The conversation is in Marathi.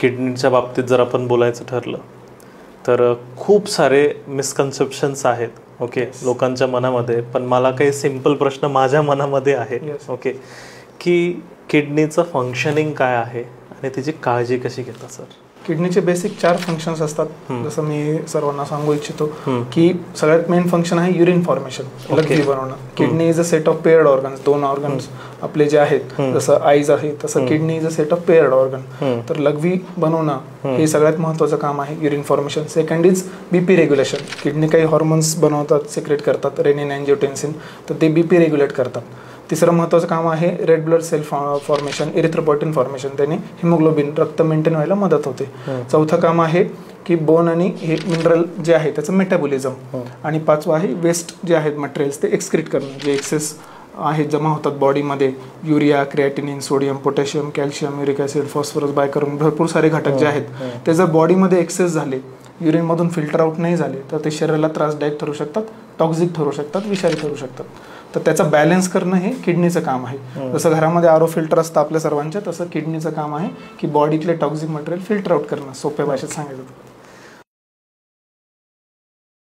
किडनीच्या बाबतीत जर आपण बोलायचं ठरलं तर खूप सारे मिसकन्सेप्शन्स आहेत. ओके, लोकांच्या मनामध्ये. पण मला काही सिंपल प्रश्न माझ्या मनामध्ये आहे. ओके, की किडनीचं फंक्शनिंग काय आहे आणि त्याची काळजी कशी घेता सर? किडनीचे बेसिक 4 फंक्शन्स असतात. जसं मी सर्वांना सांगू इच्छितो की सगळ्यात मेन फंक्शन आहे युरिन फॉर्मेशन, लघवी बनवणं. Kidney is a set of paired organs. 2 organs आपले जे आहेत, जसं आईज आहे तसं kidney is a set of paired organ. तर लघवी बनवणं हे सगळ्यात महत्त्वाचं काम आहे, urine formation. Second is BP regulation. Kidney काही हॉर्मोन्स बनवतात, सिक्रेट करतात, रेनिन, अँजिओटेन्सिन, तर ते बीपी रेग्युलेट करतात. तिसरं महत्त्वाचं काम आहे red blood sale formation, इरिथ्रोपॉयटिन formation. त्याने हिमोग्लोबिन, रक्त मेंटेन व्हायला मदत होते. चौथं काम आहे की बोन आणि हे मिनरल जे आहे त्याचं मेटाबॉलिझम. आणि 5वं आहे वेस्ट जे आहेत मटेरियल्स ते एक्सक्रीट करणं, जे एक्सेस आहेत जमा होतात बॉडीमध्ये. Urea, creatinine, sodium, potassium, calcium, uric acid, phosphorus, bicarbonate, भरपूर सारे घटक जे आहेत ते जर बॉडीमध्ये एक्सेस झाले, युरिनमधून फिल्टर आउट नाही झाले, तर ते शरीराला त्रासदायक ठरू शकतात, टॉक्झिक ठरू शकतात, विषारी ठरू शकतात. तर त्याचा बॅलन्स करणं हे किडनीचं काम आहे. जसं घरामध्ये आरो फिल्टर असतं आपल्या सर्वांच्या, तसं किडनीचं काम आहे की बॉडीतले टॉक्झिक मटेरियल फिल्टर आउट करणं, सोप्या भाषेत सांगायचं.